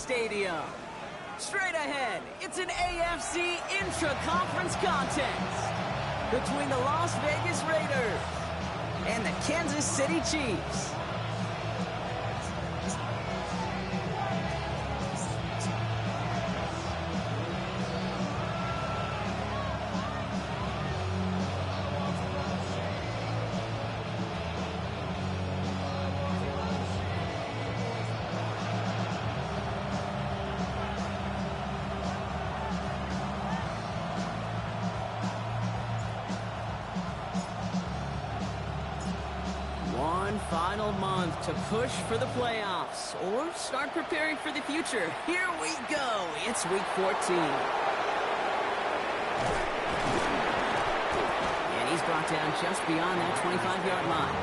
Stadium. Straight ahead, it's an AFC intra-conference contest between the Las Vegas Raiders and the Kansas City Chiefs. Final month to push for the playoffs or start preparing for the future. Here we go. It's week 14. And he's brought down just beyond that 25-yard line.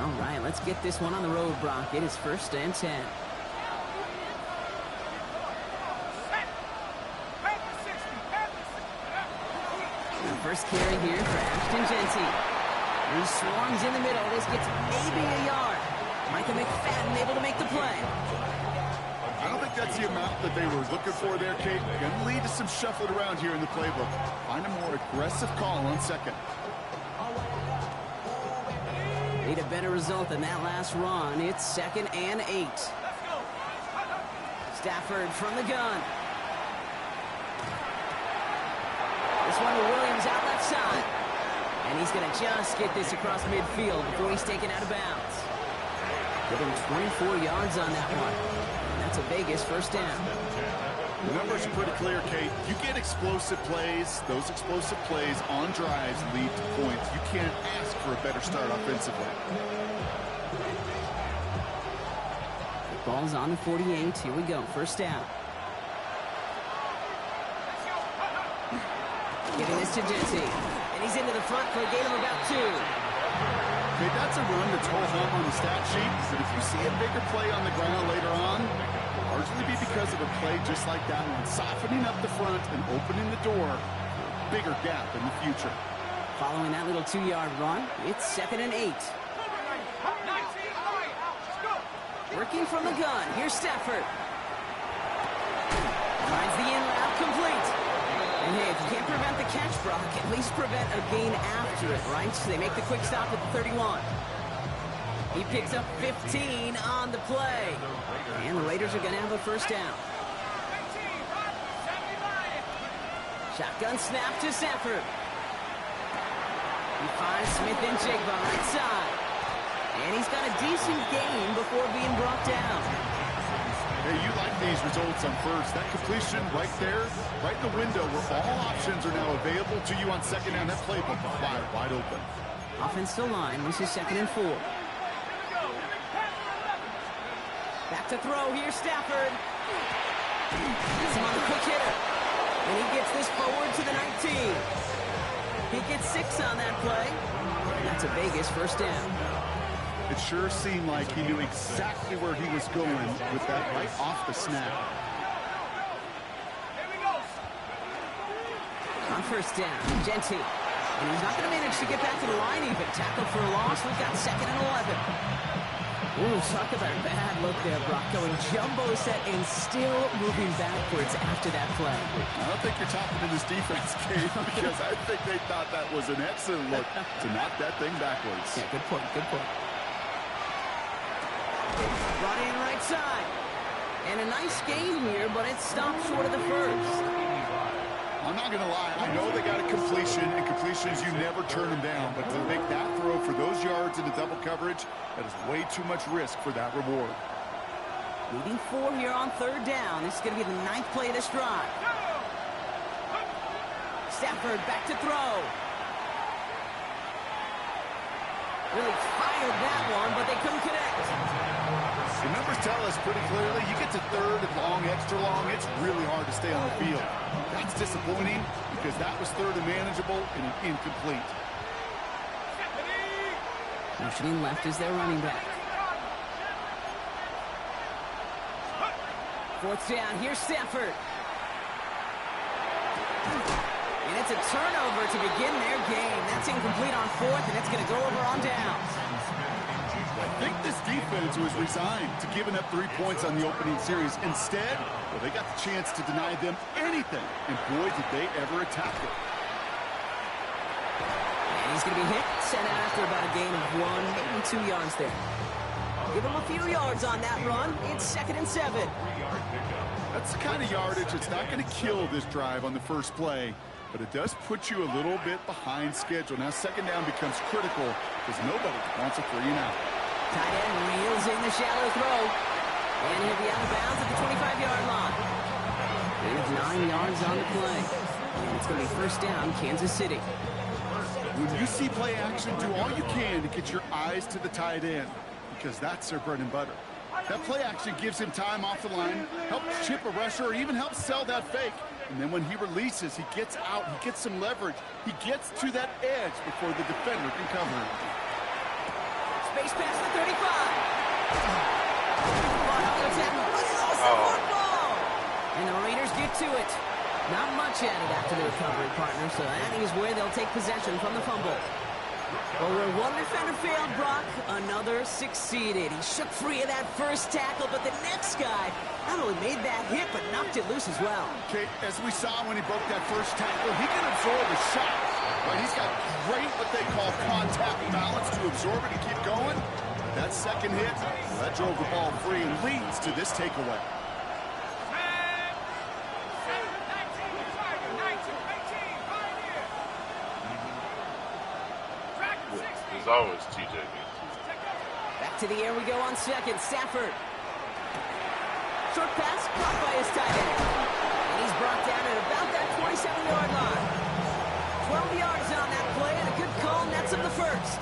All right, let's get this one on the road, Brock. It is 1st and 10. First carry here for Ashton Jeanty. He swarms in the middle. This gets maybe a yard. Micah McFadden able to make the play. I don't think that's the amount that they were looking for there, Kate. Going to lead to some shuffling around here in the playbook. Find a more aggressive call on second. Need a better result than that last run. It's 2nd and 8. Stafford from the gun. This one to Williams out left side. And he's going to just get this across midfield before he's taken out of bounds. Give him 24 yards on that one. And that's a Vegas 1st down. The numbers are pretty clear, Kate. You get explosive plays. Those explosive plays on drives lead to points. You can't ask for a better start offensively. The ball's on the 48. Here we go. 1st down. Giving this to Jeanty. And he's into the front for a gain of about 2. Okay, that's a run that's ho-hum on the stat sheet. But if you see a bigger play on the ground later on, it'll largely be because of a play just like that one. Softening up the front and opening the door for a bigger gap in the future. Following that little 2-yard run, it's 2nd and 8. Working from the gun. Here's Stafford. Finds the in route complete. And hey, if you can't prevent the catch, Brock, at least prevent a gain after it, right? So they make the quick stop at the 31. He picks up 15 on the play. And the Raiders are going to have a 1st down. Shotgun snap to Stafford. He finds Smith and Jigba right side. And he's got a decent gain before being brought down. Hey, you like these results on 1st. That completion right there, right in the window where all options are now available to you on 2nd down. That playbook is wide open. Offensive line. This is 2nd and 4. Back to throw. Here's Stafford. He's on the quick hitter. And he gets this forward to the 19. He gets 6 on that play. And that's a Vegas 1st down. It sure seemed like he knew exactly where he was going with that right off the snap. On 1st down, Jeanty. And he's not going to manage to get back to the line even. Tackle for a loss. We've got 2nd and 11. Ooh, talk about a bad look there, Brock. Going jumbo set and still moving backwards after that play. I don't think you're talking to this defense, Kate, because I think they thought that was an excellent look to knock that thing backwards. Yeah, good point, good point. Brought in right side. And a nice gain here, but it stopped short of the 1st. I'm not going to lie. I know they got a completion, and completions, you never turn them down. But to make that throw for those yards into double coverage, that is way too much risk for that reward. Leading 4 here on 3rd down. This is going to be the 9th play of this drive. Stafford back to throw. Really fired that one, but they couldn't connect. The numbers tell us pretty clearly, you get to 3rd and long, extra long, it's really hard to stay on the field. That's disappointing because that was 3rd and manageable and incomplete. Motioning left is their running back. 4th down, here's Stafford. And it's a turnover to begin their game. That's incomplete. 4th, and it's going to go over on downs. I think this defense was resigned to giving up 3 points on the opening series. Instead, well, they got the chance to deny them anything, and boy, did they ever attack it. And he's going to be hit, sent out after about a gain of 1, maybe 2 yards there. Give him a few yards on that run. It's 2nd and 7. That's the kind of yardage that's not going to kill this drive on the first play, but it does put you a little bit behind schedule. Now, 2nd down becomes critical because nobody wants a 3 and out. Tight end reels in the shallow throw. And he'll be out of bounds at the 25-yard line. There's 9 yards on the play. And it's going to be 1st down, Kansas City. When you see play action, do all you can to get your eyes to the tight end, because that's their bread and butter. That play action gives him time off the line, helps chip a rusher, or even helps sell that fake. And then when he releases, he gets out, he gets some leverage. He gets to that edge before the defender can cover him. Space pass to 35. Football. And the Raiders get to it. Not much added after the recovery, partner, so that is where they'll take possession from the fumble. Well, where one defender failed, Brock, another succeeded. He shook free of that first tackle, but the next guy not only made that hit, but knocked it loose as well. Okay, as we saw when he broke that first tackle, he can absorb a shot. Right? He's got great, what they call contact balance to absorb it and keep going. That second hit, that drove the ball free and leads to this takeaway. There's always TJ. Back to the air we go on 2nd. Stafford. Short pass caught by his tight end. And he's brought down at about that 27-yard line. 12 yards on that play, and a good call nets him the 1st.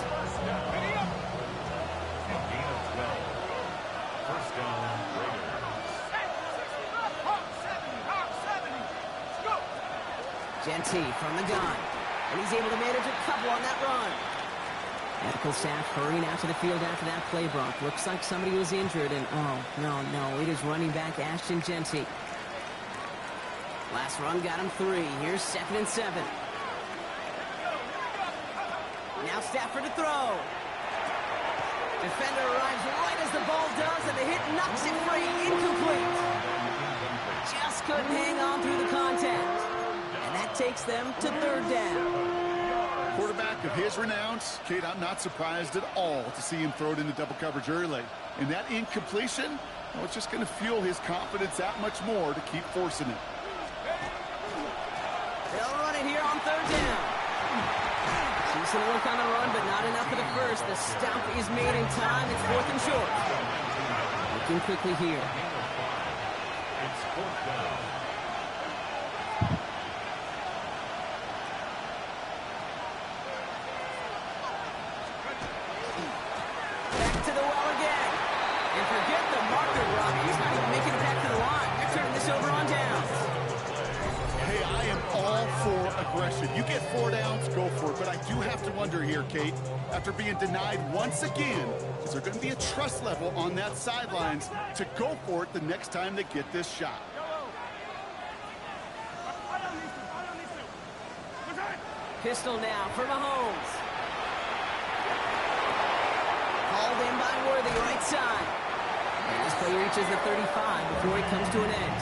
First down, Genty from the gun. And he's able to manage a couple on that run. Medical staff hurrying out to the field after that play, Brock. Looks like somebody was injured, and no, it is running back Ashton Genty. Last run got him 3. Here's 2nd and 7. Now Stafford to throw. Defender arrives right as the ball does, and the hit knocks it free. Incomplete. Just couldn't hang on through the contact. And that takes them to 3rd down. Quarterback of his renowns, Kate, I'm not surprised at all to see him throw it into double coverage early. And that incompletion, well, it's just going to fuel his confidence that much more to keep forcing it. They'll run it here on 3rd down. Decent work on the run, but not enough for the first. The stop is made in time. It's 4th and short. Looking quickly here. It's 4th down. Back to the well again. And forget the marker, Rob. He's not even making it back to the line. They're turning this over on downs. Hey, I am all for aggression. You get 4 downs, go for it. But I do have to wonder here, Kate, after being denied once again, is there going to be a trust level on that sidelines to go for it the next time they get this shot? Pistol now for Mahomes. Hauled in by Worthy, right side. And this play reaches the 35 before it comes to an end.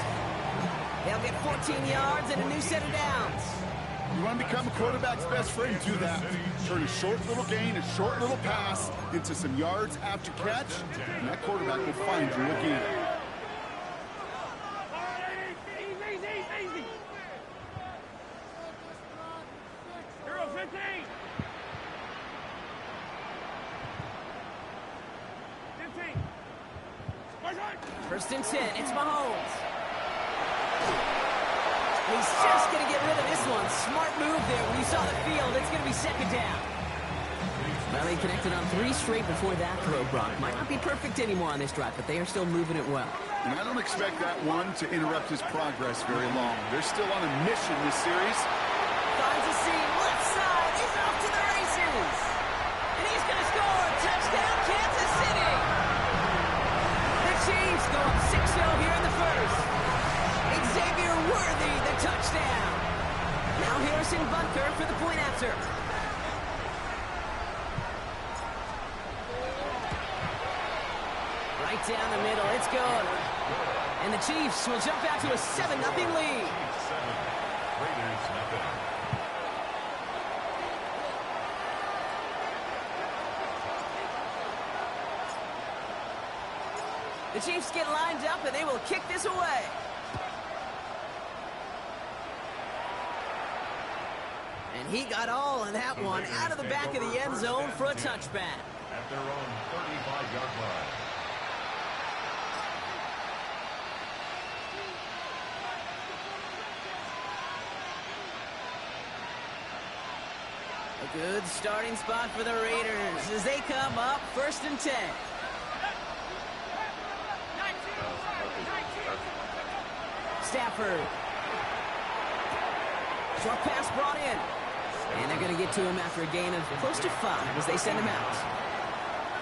They'll get 14 yards and a new set of downs. You want to become a quarterback's best friend, do that. Turn a short little gain, a short little pass into some yards after catch, and that quarterback will find you again. First and 10, it's Mahomes. He's just going to get rid of this one. Smart move there. When you saw the field, it's going to be 2nd down. Well, they connected on 3 straight before that throw, Brock. Might not be perfect anymore on this drive, but they are still moving it well. And I don't expect that one to interrupt his progress very long. They're still on a mission this series. Finds a seam, left side. He's off to the races. And he's going to score. Touchdown, Kansas City. The Chiefs go up 6-0 here in the first. Xavier Worthy, the touchdown. Now Harrison Butker for the point after. down the middle. It's good. And the Chiefs will jump out to a 7-0 lead. 7. Raiders nothing. The Chiefs get lined up, and they will kick this away. And he got all of that one out of the back of the end zone for a touchback. At their own 35-yard line. A good starting spot for the Raiders as they come up 1st and 10. Stafford. Short pass brought in. And they're going to get to him after a gain of close to 5 as they send him out.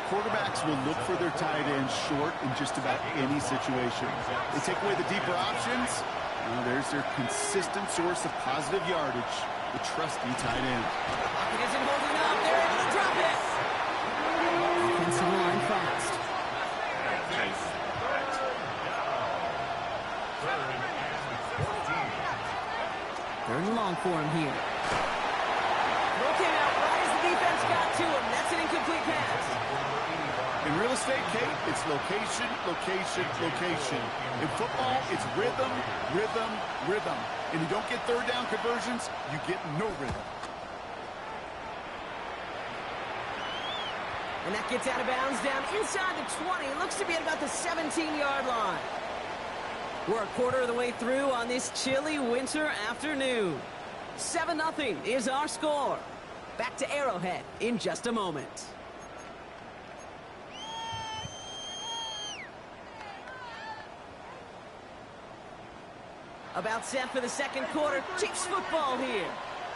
Quarterbacks will look for their tight ends short in just about any situation. They take away the deeper options. Well, there's their consistent source of positive yardage, the trusty tight end. Pocket isn't holding up. They're able to drop it. Offensive line fast. Third and long for him here. Throw came out right as the defense got to him. That's an incomplete pass. In real estate, Kate, it's location, location, location. In football, it's rhythm, rhythm, rhythm. And you don't get third down conversions, you get no rhythm. And that gets out of bounds down inside the 20. Looks to be at about the 17-yard line. We're a quarter of the way through on this chilly winter afternoon. 7-0 is our score. Back to Arrowhead in just a moment. About set for the second quarter. Chiefs football here.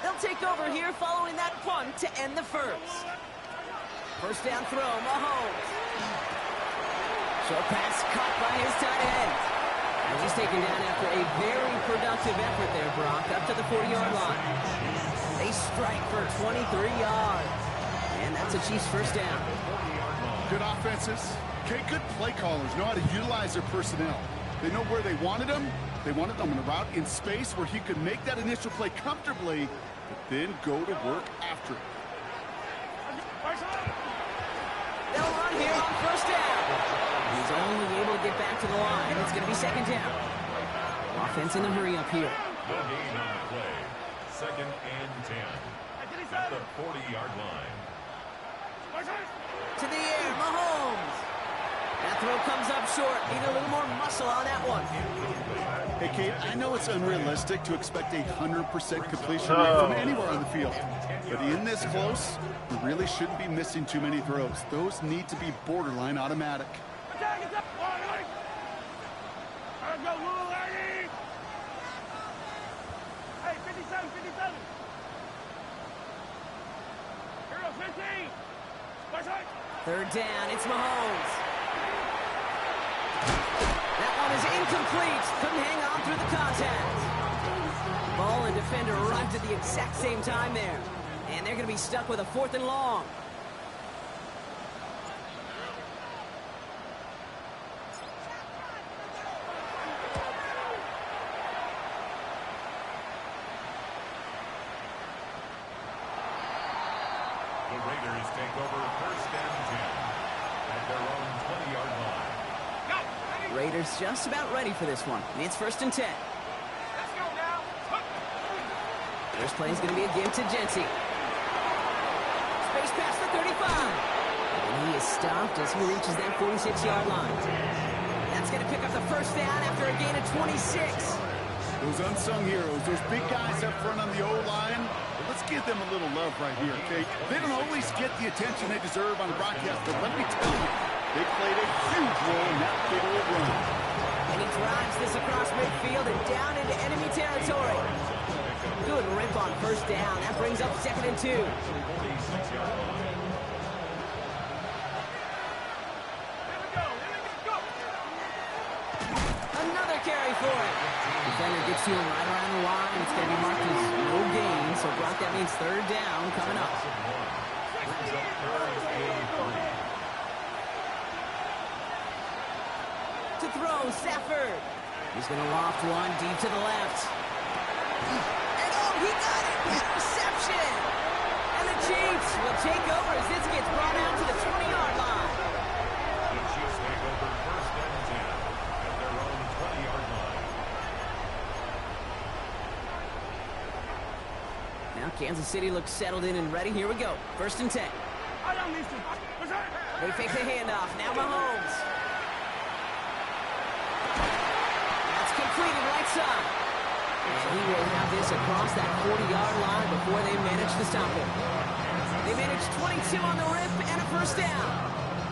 They'll take over here following that punt to end the first. First down throw, Mahomes. Short pass caught by his tight end. And he's taken down after a very productive effort there, Brock, up to the 40-yard line. They strike for 23 yards. And that's a Chiefs first down. Good offenses. Okay, good play callers know how to utilize their personnel. They know where they wanted them. They wanted them on a route in space where he could make that initial play comfortably, but then go to work after it. They'll run here on first down. He's only able to get back to the line. It's going to be second down. Offense in a hurry up here. No gain on the play. 2nd and 10. At the 40-yard line. To the air, Mahomes. That throw comes up short. Need a little more muscle on that one. Hey, Kate, I know it's unrealistic to expect a 100% completion rate from anywhere on the field. But in this close, we really shouldn't be missing too many throws. Those need to be borderline automatic. Hey, 57, 57. Hero 15. Third down, it's Mahomes. That one is incomplete. Couldn't hang on through the contact. Ball and defender arrived at the exact same time there. And they're going to be stuck with a 4th and long. The Raiders take over 1st and 10 at their own 20-yard line. Raiders just about ready for this one. It's 1st and 10. Let's go now. First play is going to be a give to Jency. Space pass for 35. And he is stopped as he reaches that 46-yard line. That's going to pick up the first down after a gain of 26. Those unsung heroes, those big guys up front on the O-line, well, let's give them a little love right here, okay? They don't always get the attention they deserve on the broadcast, but let me tell you, they played a huge role in that big old run. And he drives this across midfield and down into enemy territory. Good rip on first down. That brings up 2nd and 2. Another carry for him. Defender gets to him right around the line. It's going to be marked as no gain. So, Brock, that means 3rd down coming up. to throw. Stafford. He's going to loft one deep to the left. And oh, he got it! Interception! And the Chiefs will take over as this gets brought out to the 20-yard line. The Chiefs take over first and 10 at their own 20-yard line. Now Kansas City looks settled in and ready. Here we go. First and 10. They fake the handoff. Now Mahomes. That's completed right side. And he will have this across that 40-yard line before they manage to stop him. They manage 22 on the rip and a first down.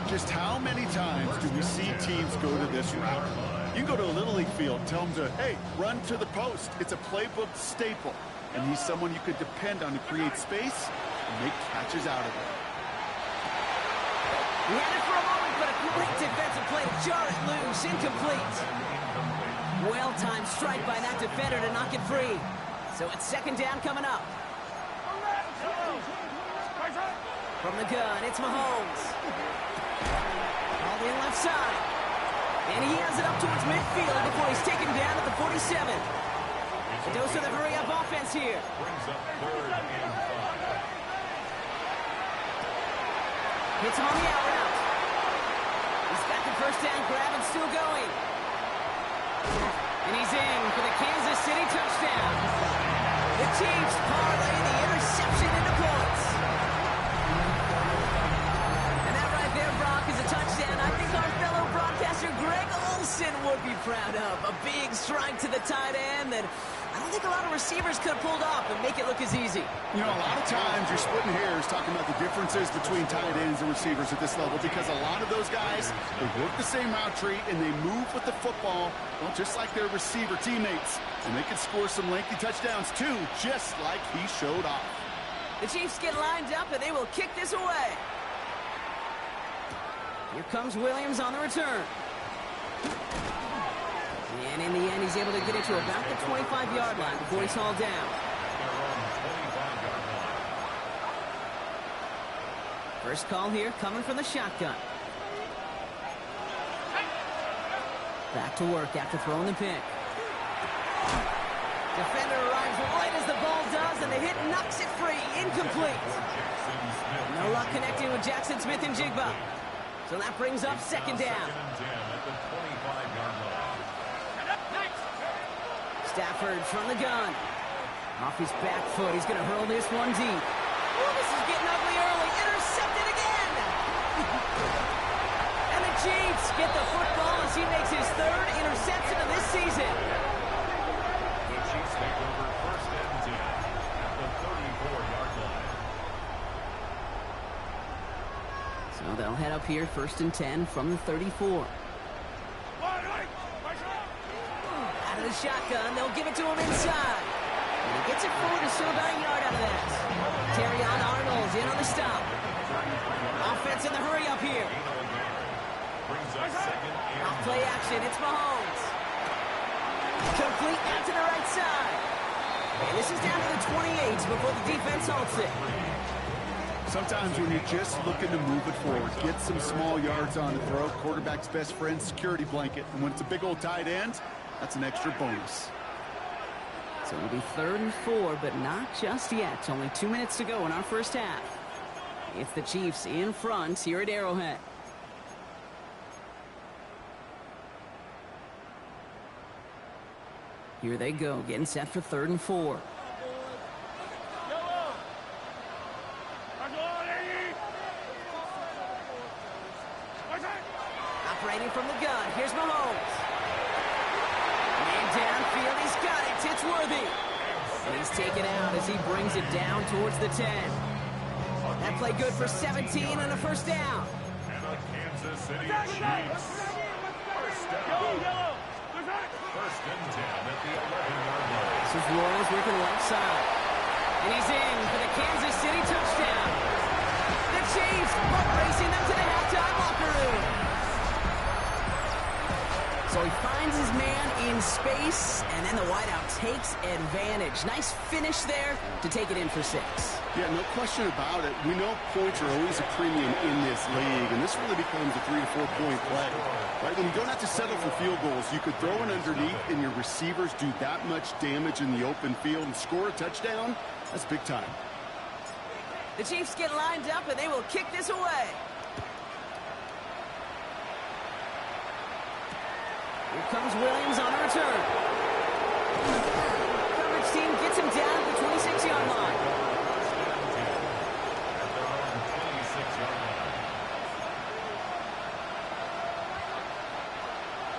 Just how many times do we see teams go to this route? You go to a Little League field, tell them to, hey, run to the post. It's a playbook staple. And he's someone you could depend on to create space and make catches out of it. He had it for a moment, but a great defensive play to jar it loose. Incomplete. Well-timed strike by that defender to knock it free. So it's second down coming up. From the gun, it's Mahomes. Called in left side. And he has it up towards midfield before he's taken down at the 47. A dose of the hurry-up offense here. Brings up third and 5. Hits him on the out route. He's got the first down grab and still going. And he's in for the Kansas City touchdown. The Chiefs parlay the interception into points. And that right there, Brock, is a touchdown I think our fellow broadcaster Greg Olsen would be proud of. A big strike to the tight end that I don't think a lot of receivers could have pulled off and make it look as easy. You know, a lot of times you're splitting hairs talking about the differences between tight ends and receivers at this level because a lot of those guys, they work the same route tree and they move with the football, well, just like their receiver teammates. And they can score some lengthy touchdowns too, just like he showed off. The Chiefs get lined up and they will kick this away. Here comes Williams on the return. And in the end, he's able to get it to about the 25-yard line before he's hauled down. First call here coming from the shotgun. Back to work after throwing the pick. Defender arrives right as the ball does, and the hit knocks it free. Incomplete. No luck connecting with Jackson Smith and Jigba. So that brings up second down. Stafford from the gun. Off his back foot. He's going to hurl this one deep. Oh, this is getting ugly early. Intercepted again. And the Chiefs get the football as he makes his third interception of this season. The Chiefs take over first and 10 at the 34-yard line. So they'll head up here first and 10 from the 34. Out of the shotgun, they'll give it to him inside. And he gets it forward to still about a yard out of that. Terrion Arnold's in on the stop. Offense in the hurry up here. Off play action, it's Mahomes. Complete out to the right side. And this is down to the 28 before the defense halts it. Sometimes when you're just looking to move it forward, get some small yards on the throw, quarterback's best friend, security blanket. And when it's a big old tight end, that's an extra bonus. So it'll be 3rd and 4, but not just yet. Only 2 minutes to go in our first half. It's the Chiefs in front here at Arrowhead. Here they go, getting set for 3rd and 4. Operating from the gun, here's Mahomes. Downfield, he's got it. It's Worthy. And he's taken out as he brings it down towards the 10. That play good for 17 and a first down. And the Kansas City Chiefs. First down. First and 10 at the 11-yard line. This is Royals working left side. And he's in for the Kansas City touchdown. The Chiefs racing them to the halftime locker room. So he finds finds his man in space, and then the wideout takes advantage. Nice finish there to take it in for 6. Yeah, no question about it. We know points are always a premium in this league, and this really becomes a 3 to 4 point play. Right? When you don't have to settle for field goals, you could throw it underneath, and your receivers do that much damage in the open field and score a touchdown. That's big time. The Chiefs get lined up, and they will kick this away. Here comes Williams on a return. Coverage team gets him down at the 26-yard line.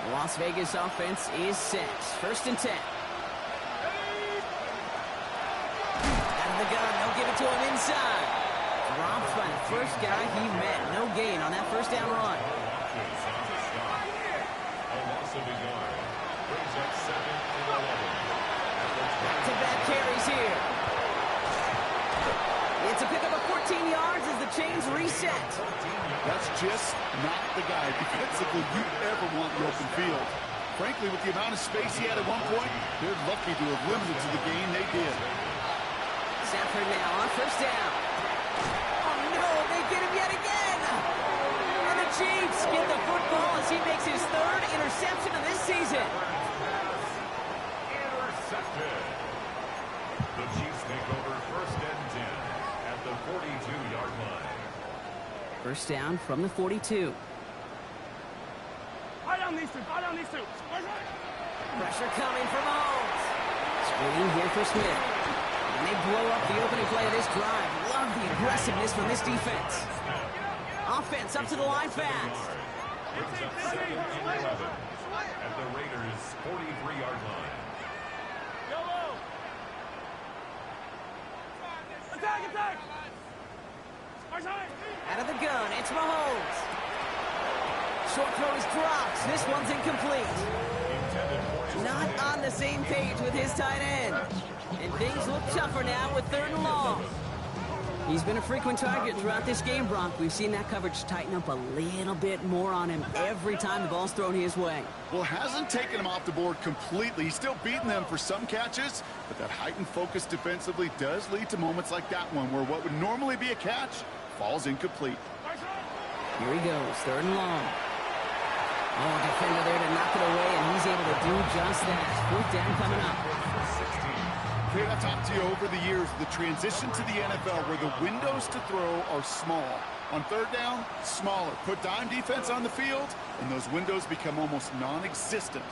The Las Vegas offense is set. 1st and 10. Out of the gun, they'll give it to him inside. Dropped by the first guy he met. No gain on that first down run. Back-to-back carries here. It's a pickup of 14 yards as the chains reset. That's just not the guy defensively you ever want in the open field. Frankly, with the amount of space he had at one point, they're lucky to have limited to the gain they did. Stafford now on 1st down. Oh no, they get him yet again. And the Chiefs get the football as he makes his 3rd interception of this season. Intercepted. The Chiefs take over 1st and 10 at the 42-yard line. 1st down from the 42. Eye down these two. Pressure coming from Mahomes. Screen here for Smith. And they blow up the opening play of this drive. Love the aggressiveness from this defense. Offense up to the line fast. Brings up 2nd and 11 at the Raiders' 43-yard line. Yellow. Attack. Out of the gun, it's Mahomes. Short throw is dropped. This one's incomplete. Not on the same page with his tight end. And things look tougher now with 3rd and long. He's been a frequent target throughout this game, Brock. We've seen that coverage tighten up a little bit more on him every time the ball's thrown his way. Well, hasn't taken him off the board completely. He's still beating them for some catches, but that heightened focus defensively does lead to moments like that one where what would normally be a catch falls incomplete. Here he goes, 3rd and long. Oh, defender there to knock it away, and he's able to do just that. 4th down coming up. Great, I've talked to you over the years, the transition to the NFL where the windows to throw are small. On 3rd down, smaller. Put dime defense on the field, and those windows become almost non-existent.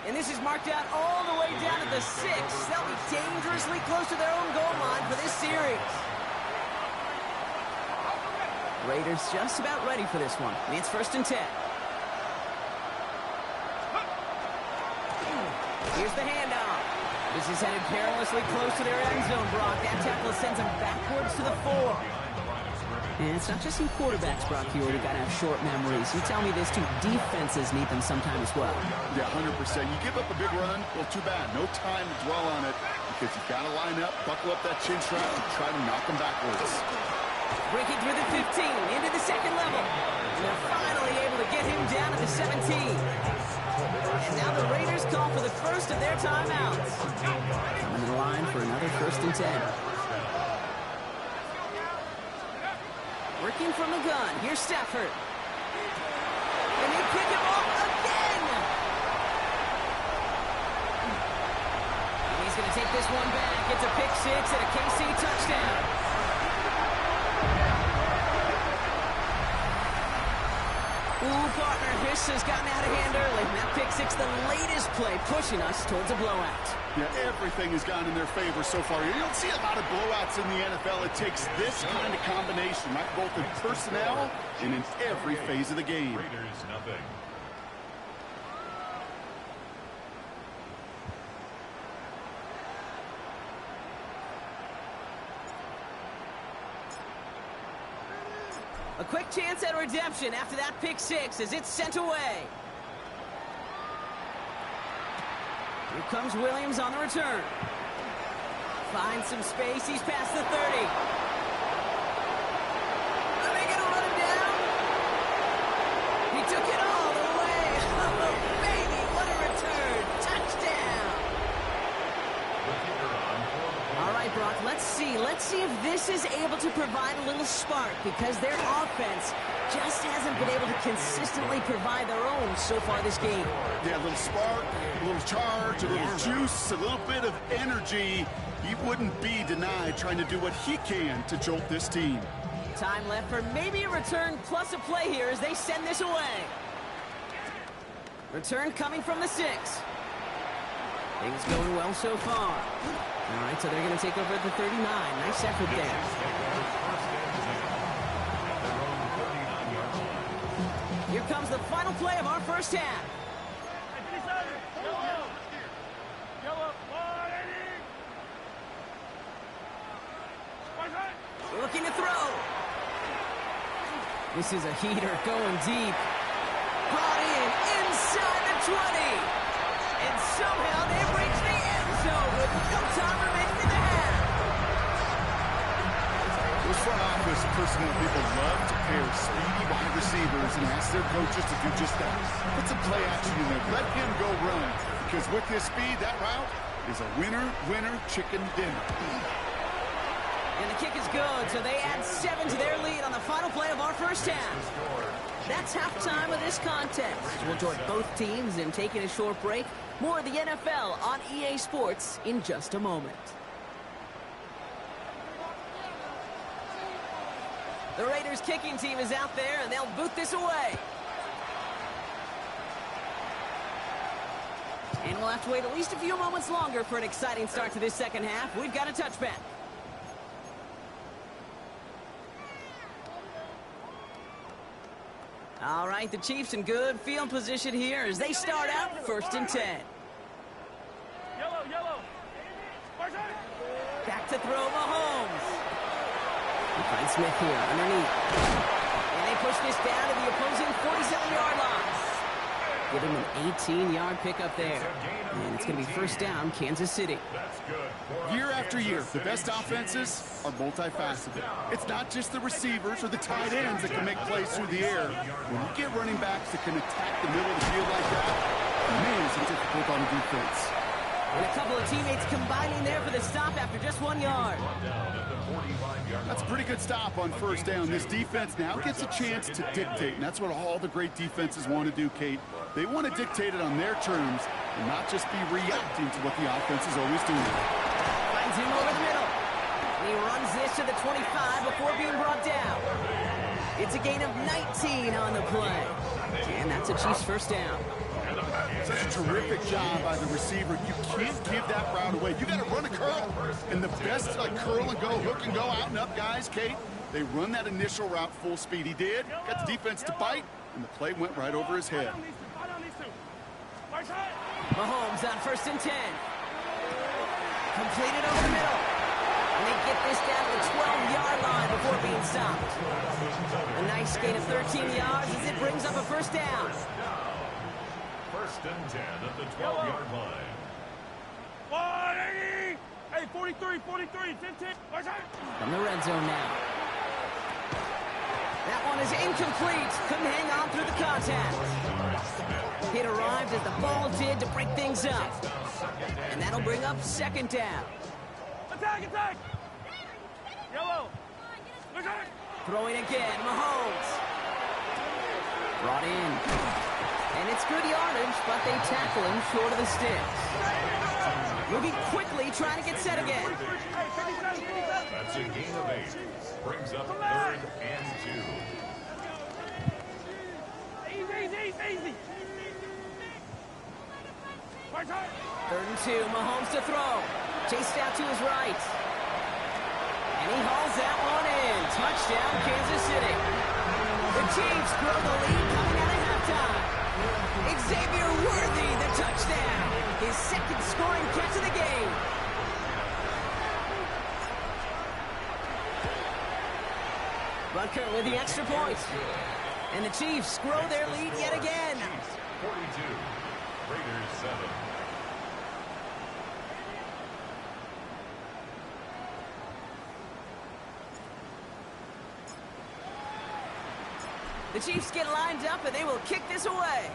And this is marked out all the way down to the 6. They'll be dangerously close to their own goal line for this series. Raiders just about ready for this one. And it's 1st and 10. Here's the handoff. This is headed perilously close to their end zone, Brock. That tackle sends them backwards to the 4. And it's not just you quarterbacks, Brock, you already got to have short memories. You tell me this too, defenses need them sometime as well. Yeah, 100%. You give up a big run, well, too bad. No time to dwell on it because you've got to line up, buckle up that chin strap, and try to knock them backwards. Breaking through the 15, into the 2nd level. And they're finally able to get him down to the 17. And now the Raiders call for the first of their timeouts. Coming to the line for another 1st and 10. Working from the gun. Here's Stafford. And they pick him off again. And he's going to take this one back. It's a pick 6 and a KC touchdown. Ooh, partner, this has gotten out of hand early. And that pick 6, the latest play, pushing us towards a blowout. Yeah, everything has gone in their favor so far. You don't see a lot of blowouts in the NFL. It takes this kind of combination, right? Both in personnel and in every phase of the game. Raiders, nothing. A quick chance at redemption after that pick 6 as it's sent away. Here comes Williams on the return. Finds some space. He's past the 30. Are they going to run him down? He took it all the way. Oh, baby, what a return. Touchdown. All right, Brock, let's see. Let's see if this is able to provide a little spark, because their offense just hasn't been able to consistently provide their own so far this game. Yeah, a little spark, a little charge, a little juice, a little bit of energy. He wouldn't be denied trying to do what he can to jolt this team. Time left for maybe a return plus a play here as they send this away. Return coming from the 6. Things going well so far. All right, so they're going to take over at the 39. Nice effort there. Here comes the final play of our first half. Looking to throw. This is a heater going deep. Brought in inside the 20. And somehow they've reached the end zone with no time remaining in the half. Those front office personnel people love to pair speedy wide receivers and ask their coaches to do just that. Put some play action in there. Let him go run. Because with his speed, that route is a winner chicken dinner. And the kick is good, so they add 7 to their lead on the final play of our first half. That's halftime of this contest. We'll join both teams in taking a short break. More of the NFL on EA Sports in just a moment. The Raiders kicking team is out there, and they'll boot this away. And we'll have to wait at least a few moments longer for an exciting start to this second half. We've got a touchback. All right, the Chiefs in good field position here as they start out 1st and 10. Yellow. Back to throw Mahomes. He finds Smith here underneath. And they push this down to the opposing 47-yard line. Give him an 18-yard pickup there. And it's going to be first down, Kansas City. Year after year, the best offenses are multifaceted. It's not just the receivers or the tight ends that can make plays through the air. When you get running backs that can attack the middle of the field like that, man, is it difficult on defense. And a couple of teammates combining there for the stop after just 1 yard. That's a pretty good stop on first down. This defense now gets a chance to dictate, and that's what all the great defenses want to do, Kate. They want to dictate it on their terms and not just be reacting to what the offense is always doing. Finds him over the middle. And he runs this to the 25 before being brought down. It's a gain of 19 on the play. And that's a Chiefs first down. Such a terrific job by the receiver. You can't give that route away. You got to run a curl. And the best like curl and go, hook and go, out and up guys, Kate, they run that initial route full speed. He did. Got the defense to bite, and the play went right over his head. Mahomes on 1st and 10. Completed over the middle. And they get this down to the 12-yard line before being stopped. A nice gain of 13 yards as it brings up a first down. 1st and 10 at the 12-yard line. 180! Hey, 43, 10. From the red zone now. That one is incomplete. Couldn't hang on through the contact. It arrived as the ball did to break things up. And that'll bring up 2nd down. Attack! Yellow! Throwing again, Mahomes. Brought in. And it's good yardage, but they tackle him short of the sticks. Moving quickly, trying to get set again. That's a gain of 8. Brings up 3rd and 2. Easy. 3rd and 2, Mahomes to throw. Chased out to his right. And he hauls that one in. Touchdown, Kansas City. The Chiefs grow the lead coming out of halftime. Xavier Worthy, the touchdown. His 2nd scoring catch of the game. Butker with the extra point. And the Chiefs grow their lead yet again. Chiefs 42, Raiders 7. The Chiefs get lined up, and they will kick this away.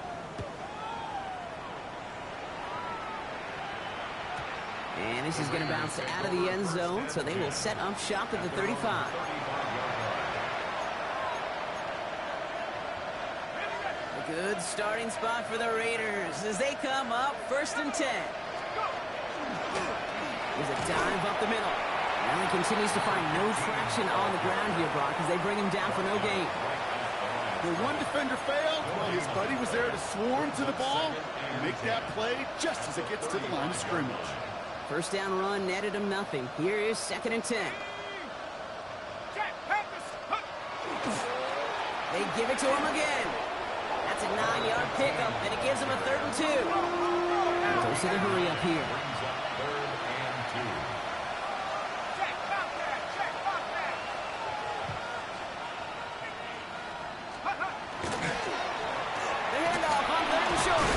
And this is going to bounce out of the end zone, so they will set up shop at the 35. A good starting spot for the Raiders as they come up 1st and 10. There's a dive up the middle. Allen continues to find no traction on the ground here, Brock, as they bring him down for no gain. The one defender failed while his buddy was there to swarm to the ball and make that play just as it gets to the line of scrimmage. First down run netted him nothing. Here is 2nd and 10. They give it to him again. That's a 9-yard pickup, and it gives him a 3rd and 2. Goes to the hurry up here. The handoff on 3rd and short.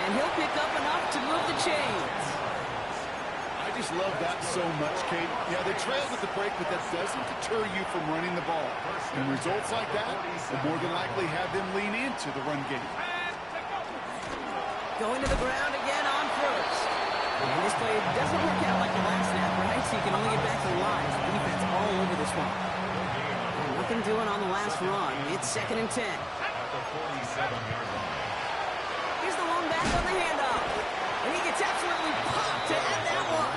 And he'll pick up enough to move the chains. I just love that so much, Kate. Yeah, they trailed at the break, but that doesn't deter you from running the ball. And results like that will more than likely have them lean into the run game. Going to the ground again on 1st. And this play doesn't work out like the last snap, right? So you can only get back to the line. The defense all over this one. And nothing doing on the last run. It's 2nd and 10. Here's the one back on the handoff. And he gets absolutely popped to end that one.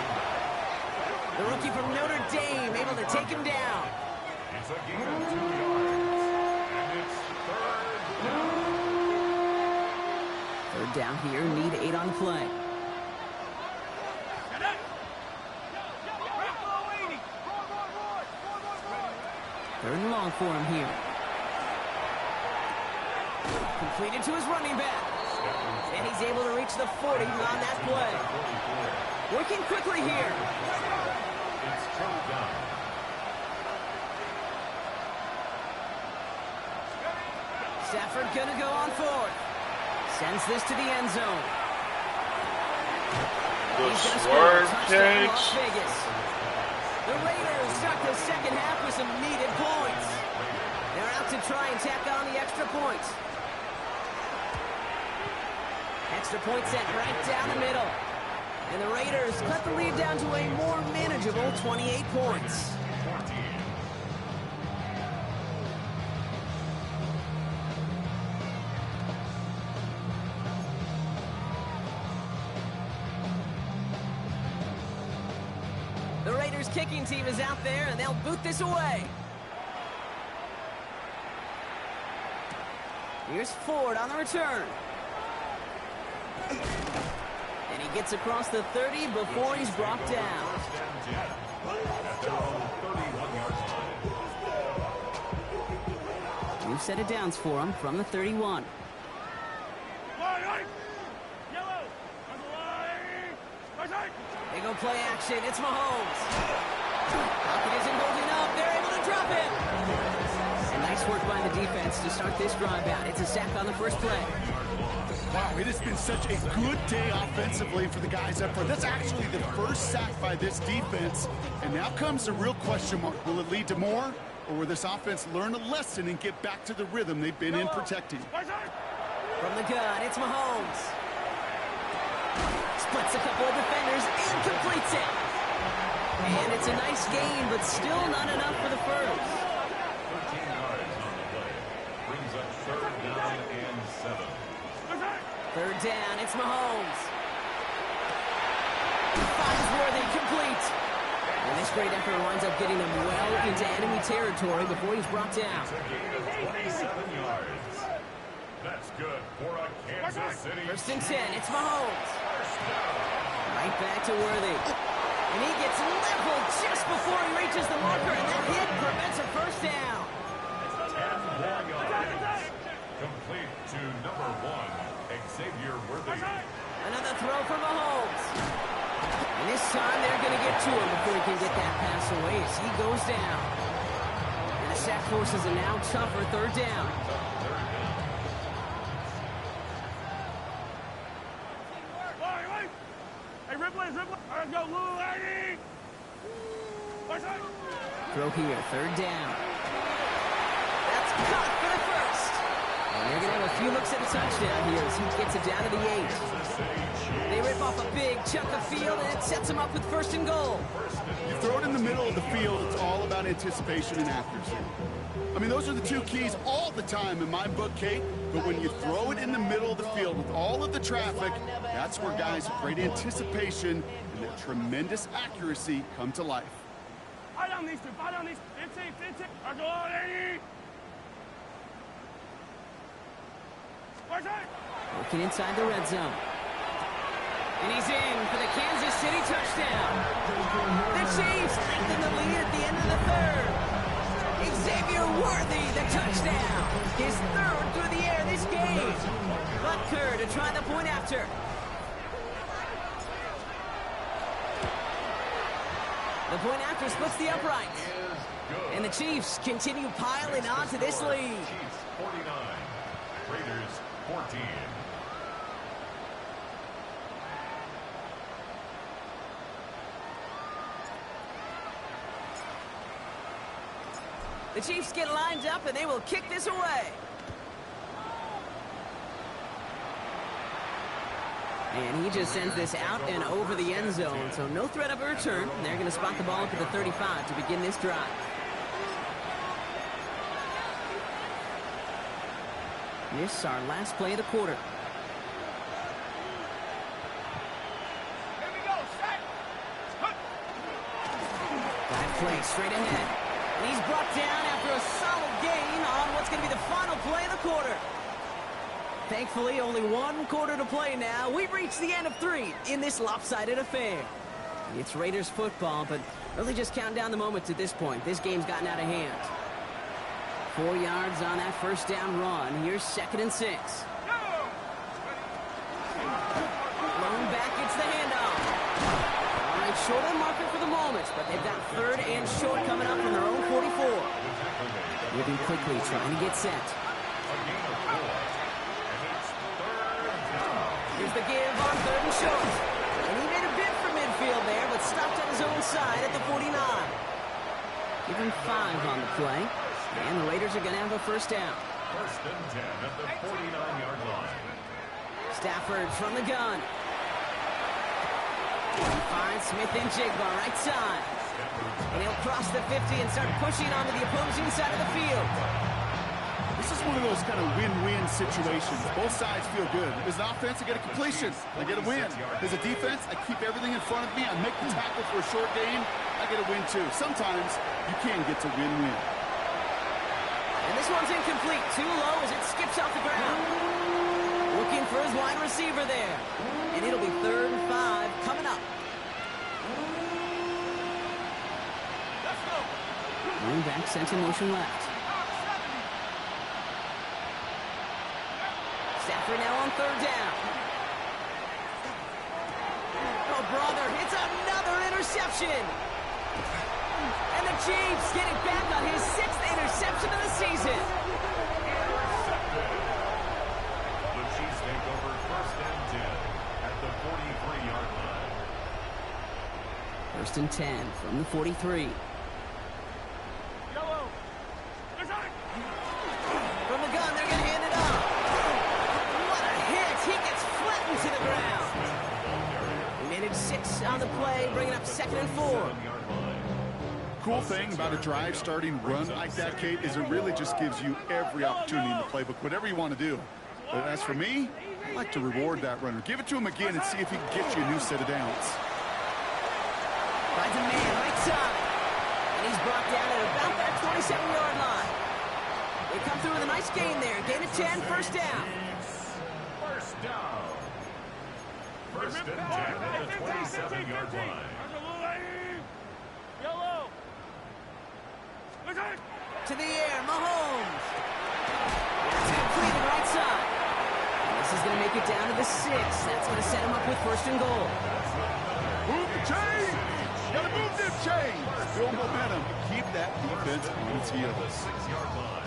The rookie from Notre Dame able to take him down. It's a gain of 2 yards. And it's 3rd down. 3rd down here, need 8 on play. Third and long for him here. Completed to his running back. And he's able to reach the 40 on that play. Working quickly here. It's 3rd down. Stafford gonna go on 4th. Sends this to the end zone. The He's gonna score a swerve touchdown, Las cage. Vegas. The Raiders start the second half with some needed points. They're out to try and tack on the extra points. Extra point set right down the middle. And the Raiders cut the lead down to a more manageable 28 points. The Raiders kicking team is out there, and they'll boot this away. Here's Ford on the return. And he gets across the 30 before he's brought down. New set of downs for him from the 31. They go play action. It's Mahomes. Pocket isn't holding up. They're able to drop it. And nice work by the defense to start this drive out. It's a sack on the first play. Wow, it has been such a good day offensively for the guys up front. That's actually the first sack by this defense. And now comes the real question mark. Will it lead to more? Or will this offense learn a lesson and get back to the rhythm they've been in protecting? From the gun, it's Mahomes. Splits a couple of defenders and completes it. And it's a nice gain, but still not enough for the first. 13 yards on the play. Brings up 3rd down and 7. 3rd down, it's Mahomes. Finds Worthy, complete. And this great effort winds up getting him well into enemy territory before he's brought down. It's a gain of 27 yards. That's good for a Kansas City. 1st and 10, it's Mahomes. Right back to Worthy. And he gets leveled just before he reaches the marker, and that hit prevents a first down. 10 more yards. Complete to number 1, Xavier Worthy. Another throw for Mahomes. And this time they're going to get to him before he can get that pass away as he goes down. And the sack forces a now tougher 3rd down. Hey, Ripley, let's go, Lou, Eddie! Throw here, 3rd down. That's touchdown here as he gets it down to the 8. They rip off a big chunk of field, and it sets them up with 1st and goal. You throw it in the middle of the field, it's all about anticipation and accuracy. I mean, those are the two keys all the time in my book, Kate. But when you throw it in the middle of the field with all of the traffic, that's where guys with great anticipation and that tremendous accuracy come to life. Fight on these two. Fight on these. 15. Argolini. Working inside the red zone. And he's in for the Kansas City touchdown. The Chiefs lengthen the lead at the end of the 3rd. Xavier Worthy, the touchdown. His 3rd through the air this game. Butker to try the point after. The point after splits the uprights. And the Chiefs continue piling on to this lead. Chiefs 49, Raiders 14. The Chiefs get lined up, and they will kick this away. And he just sends this out and over the end zone, so no threat of a return. They're going to spot the ball up at the 35 to begin this drive. This is our last play of the quarter. Here we go. Set. That play straight ahead. And he's brought down after a solid gain on what's going to be the final play of the quarter. Thankfully, only 1 quarter to play now. We've reached the end of 3 in this lopsided affair. It's Raiders football, but really just counting down the moments at this point. This game's gotten out of hand. 4 yards on that 1st down run. Here's 2nd and 6. Lone back gets the handoff. All right, short on marker for the moment, but they've got 3rd and short coming up from their own 44. Moving quickly, trying to get set. Here's the give on 3rd and short. And he made a bid for midfield there, but stopped on his own side at the 49. Give him 5 on the play. And the Raiders are going to have a 1st down. 1st and 10 at the 49-yard line. Stafford from the gun. He finds Smith and Jigba right side. And he'll cross the 50 and start pushing onto the opposing side of the field. This is one of those kind of win-win situations. Both sides feel good. As an offense, I get a completion. I get a win. As a defense, I keep everything in front of me. I make the tackle for a short gain. I get a win, too. Sometimes you can get to win-win. And this one's incomplete. Too low as it skips off the ground. Looking for his wide receiver there. And it'll be 3rd and 5 coming up. Let's go. Running back sent in motion left. Stafford now on 3rd down. Oh, brother, it's another interception. And the Chiefs get it back on his 6th interception of the season. The Chiefs take over 1st and 10 at the 43-yard line. 1st and 10 from the 43. Yellow. There's on it. From the gun, they're going to hand it off. What a hit. He gets flattened to the ground. He made it 6 on the play, bringing up 2nd and 4. Cool thing about a drive starting run like that, Kate, is it really just gives you every opportunity in the playbook, whatever you want to do. But as for me, I like to reward that runner. Give it to him again and see if he can get you a new set of downs. Finds a man right side. And he's brought down at about that 27-yard line. They come through with a nice gain there. Gain of 10, 1st down. 1st down. 1st and 10 at the 27-yard line. Yellow. There's on it. To the air, Mahomes. It's completed right side. This is going to make it down to the 6. That's going to set him up with 1st and goal. Move the chain! Gotta move them chains! Build momentum. Keep that defense on its heels. 6-yard line.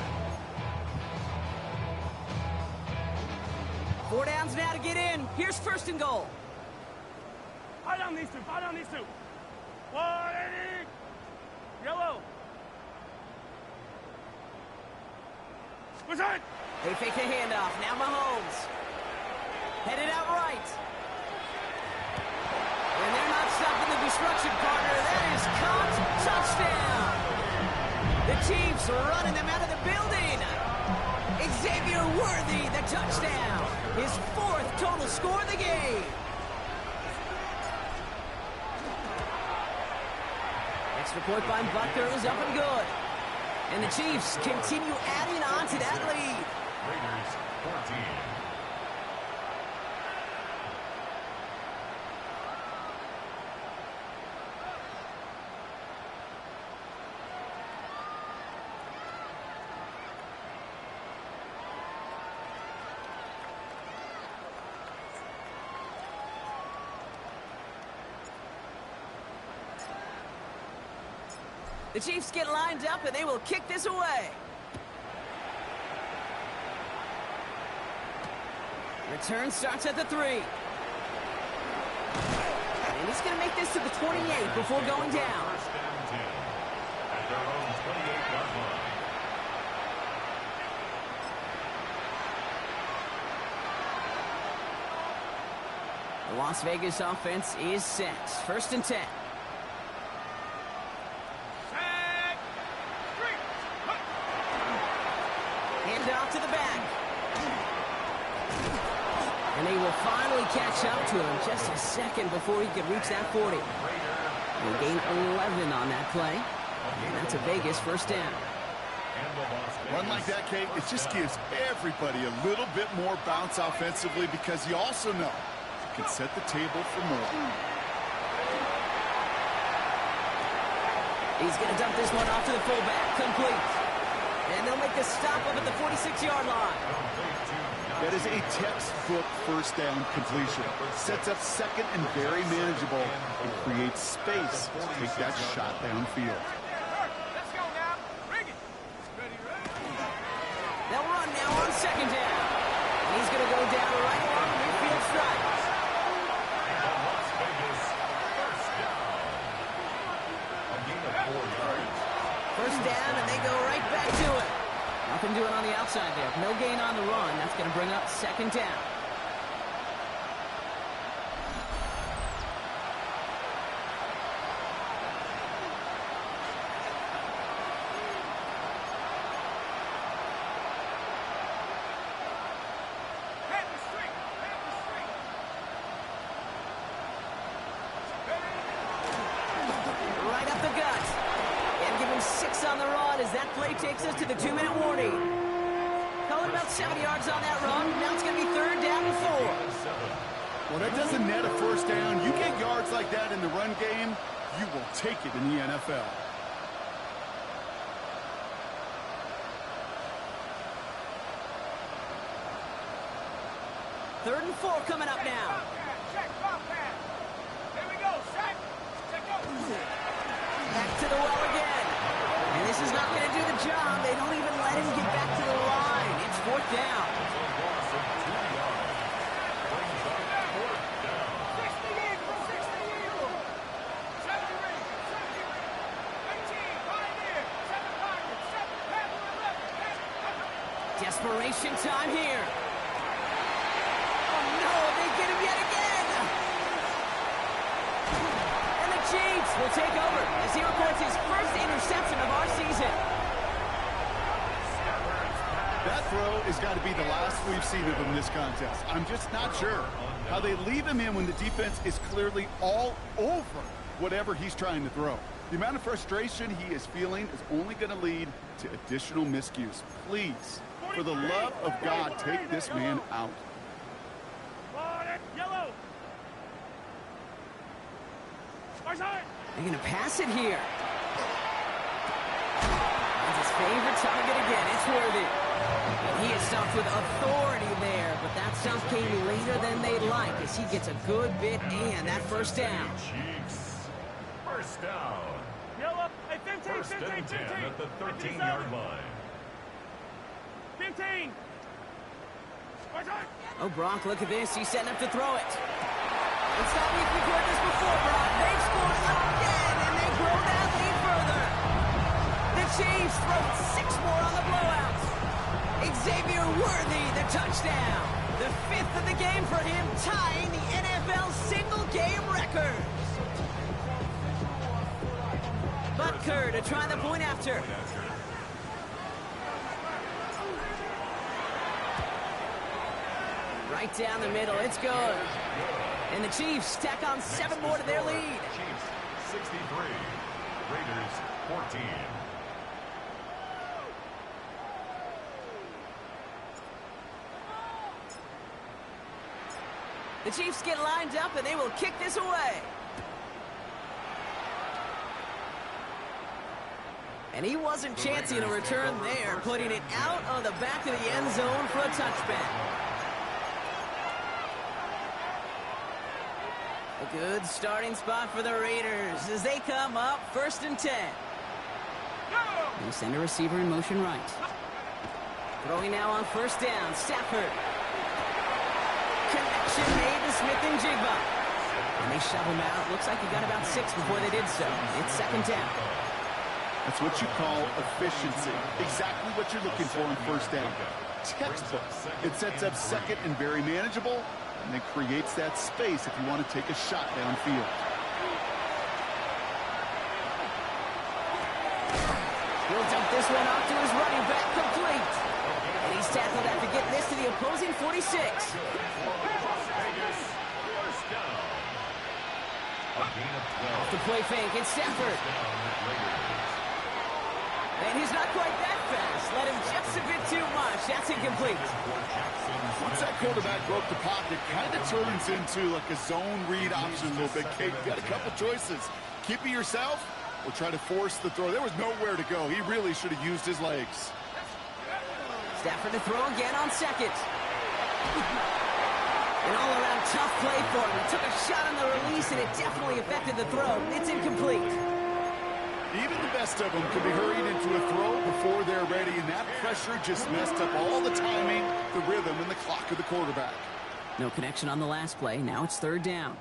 4 downs now to get in. Here's 1st and goal. Fight on these two. Fight on these two. 180. Yellow. Resign. They fake a handoff. Now Mahomes. Headed out right. And they're not stopping the destruction, partner. That is caught. Touchdown. The Chiefs are running them out of the building. Xavier Worthy, the touchdown. His 4th total score of the game. Extra point by Butker is up and good. And the Chiefs continue adding on to that lead. Raiders 14. The Chiefs get lined up, and they will kick this away. Return starts at the 3. And he's going to make this to the 28 before going down. First and 10 at their own 28-yard line. The Las Vegas offense is set. First and 10. Off to the back. And they will finally catch up to him just a second before he could reach that 40. They gain 11 on that play. And that's a Vegas first down. Run like that, Kate, it just gives everybody a little bit more bounce offensively because you also know you can set the table for more. He's going to dump this one off to the fullback. Complete. And they'll make the stop up at the 46-yard line. That is a textbook first down completion. Sets up second and very manageable and creates space to take that shot downfield. Let's go now. Bring it. They'll run now on second down. And he's going to go down right along the midfield stripe. Las Vegas first down. A gain of 4 yards. First down, and they go right back to it. Nothing doing on the outside there. No gain on the run. That's going to bring up second down. Head the street. Head the street. Right up the gut. And give him 6 on the run as that play takes us to the 2-minute warning. Call it about 70 yards on that run. Now it's going to be 3rd down and 4. Well, that doesn't net a first down. You get yards like that in the run game, you will take it in the NFL. Third and 4 coming up now. Check, drop pass. Here we go, sack. Check go. Back to the well again. And this is not going to do the job. They don't even let him get back to the line. It's 4th down. Desperation time here. Oh no, they get him yet again. And the Chiefs will take over as he records his first interception of our season. That throw has got to be the last we've seen of him this contest. I'm just not sure how they leave him in when the defense is clearly all over whatever he's trying to throw. The amount of frustration he is feeling is only going to lead to additional miscues. Please, for the love of God, take this man out. Yellow. They're going to pass it here. And his favorite target again. It's Worthy. And he is stumped with authority there, but that stump came later than they'd like as he gets a good bit and that first down. Chiefs. First down. Yellow. Hey, 15, First 15, and 10 15. at the 13-yard line. 15. Oh, Brock, look at this. He's setting up to throw it. It's not like we've heard this before, Brock. They've scored again, and they grow that lead further. The Chiefs throw 6 more on the blowout. Worthy the touchdown. The 5th of the game for him, tying the NFL single-game record. Butker to try the point after. Right down the middle, it's good. And the Chiefs tack on 7 more to their lead. Chiefs 63, Raiders 14. The Chiefs get lined up and they will kick this away. And he wasn't chancing a return there, putting it out on the back of the end zone for a touchback. A good starting spot for the Raiders as they come up 1st and 10. They send a receiver in motion right. Throwing now on 1st down, Stafford. Connection made to Smith-Njigba. And they shove him out. Looks like he got about 6 before they did so. It's 2nd down. That's what you call efficiency. Exactly what you're looking for on 1st down. Textbook. It sets up 2nd and very manageable, and it creates that space if you want to take a shot downfield. He'll dump this one off to his running back, complete. And he's tackled after getting this to the opposing 46. Off the play fake, it's Stafford. And he's not quite that fast. Let him just a bit too much. That's incomplete. Once that quarterback broke the pocket, kind of turns into like a zone read option a little bit. Kate, you got a couple choices. Keep it yourself or try to force the throw. There was nowhere to go. He really should have used his legs. Stafford to throw again on 2nd. An all-around tough play for him. He took a shot on the release, and it definitely affected the throw. It's incomplete. Even the best of them could be hurried into a throw before they're ready, and that pressure just messed up all the timing, the rhythm, and the clock of the quarterback. No connection on the last play. Now it's 3rd down.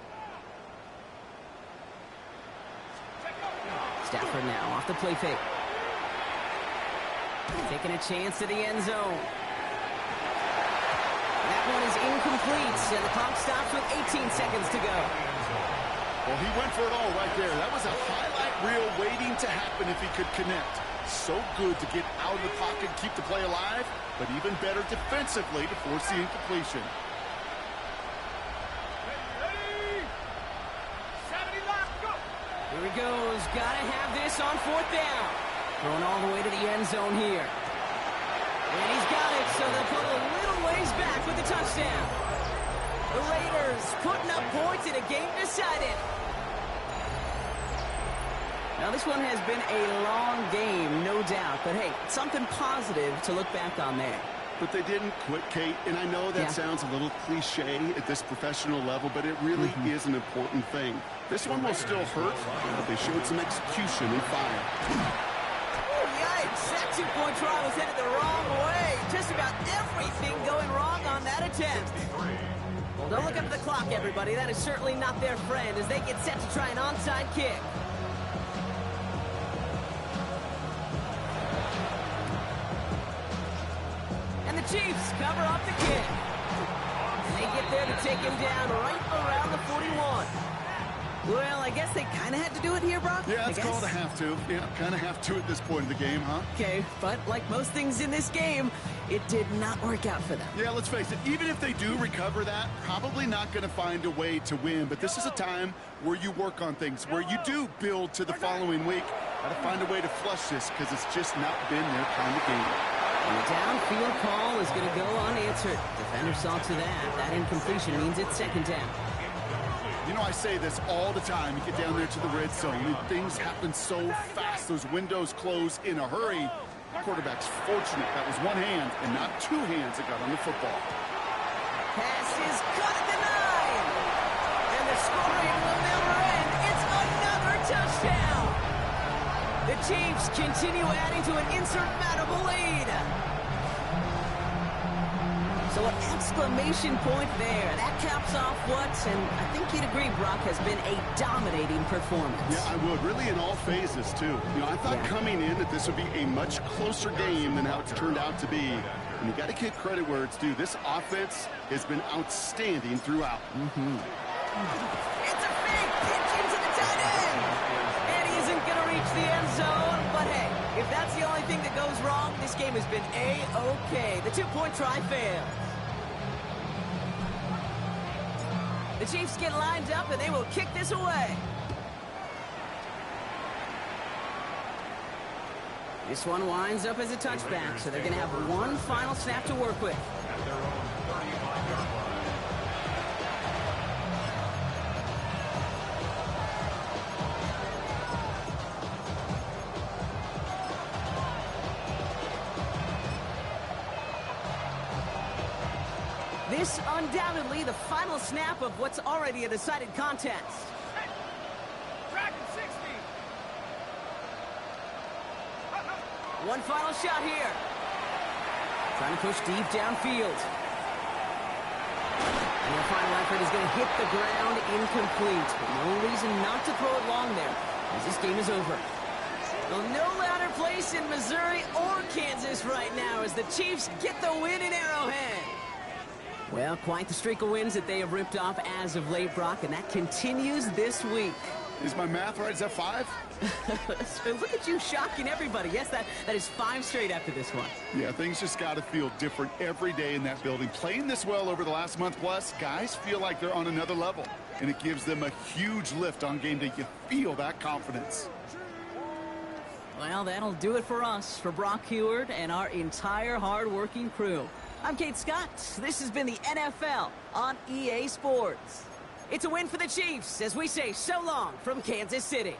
Stafford now off the play fake. Taking a chance to the end zone. That one is incomplete, and the clock stops with 18 seconds to go. Well, he went for it all right there. That was a highlight reel waiting to happen if he could connect. So good to get out of the pocket, keep the play alive, but even better defensively to force the incompletion. Here he goes. Gotta have this on 4th down. Thrown all the way to the end zone here. And he's got it, so they'll put a little ways back with the touchdown. The Raiders putting up points in a game decided. Now, this one has been a long game, no doubt. But, hey, something positive to look back on there. But they didn't quit, Kate, and I know that sounds a little cliche at this professional level, but it really is an important thing. This one will still hurt, but they showed some execution and fire. Oh, yikes. That 2-point try was headed the wrong way. Just about everything going wrong on that attempt. Well, don't look up at the clock, everybody. That is certainly not their friend as they get set to try an onside kick. And the Chiefs cover up the kick. And they get there to take him down right around the 41. Well, I guess they kind of had to do it here, Brock. Yeah, it's called a have to. Yeah, kind of have to at this point in the game, huh? Okay, but like most things in this game, it did not work out for them. Yeah, let's face it, even if they do recover that, probably not going to find a way to win. But this is a time where you work on things, where you do build to the following week. Got to find a way to flush this because it's just not been their kind of game. And the downfield call is going to go unanswered. Defender saw to that. That incompletion means it's 2nd down. You know, I say this all the time. You get down there to the red zone, and things happen so fast. Those windows close in a hurry. The quarterback's fortunate. That was one hand and not 2 hands that got on the football. Pass is cut at the 9. And the scoring will never end. It's another touchdown. The Chiefs continue adding to an insurmountable lead. So an exclamation point there. That caps off what, and I think you'd agree, Brock, has been a dominating performance. Yeah, I would. Really in all phases, too. You know, I thought coming in that this would be a much closer game than how it's turned out to be. And you got to give credit where it's due. This offense has been outstanding throughout. It's a big pitch into the tight end. And he isn't going to reach the end zone. But hey, if that's the only thing that goes wrong, this game has been A-OK. The two-point try fails. The Chiefs get lined up, and they will kick this away. This one winds up as a touchback, so they're going to have one final snap to work with. At their own 35-yard line. This undoubtedly the final snap of what's already a decided contest. Hey, Dragon 60. One final shot here. Trying to push deep downfield. And the final effort is going to hit the ground incomplete. But no reason not to throw it long there, as this game is over. Well, no louder place in Missouri or Kansas right now as the Chiefs get the win in Arrowhead. Well, quite the streak of wins that they have ripped off as of late, Brock, and that continues this week. Is my math right? Is that 5? So look at you shocking everybody. Yes, that is 5 straight after this one. Yeah, things just got to feel different every day in that building. Playing this well over the last month plus, guys feel like they're on another level, and it gives them a huge lift on game day. You feel that confidence. Well, that'll do it for us, for Brock Huard and our entire hard-working crew. I'm Kate Scott. This has been the NFL on EA Sports. It's a win for the Chiefs as we say so long from Kansas City.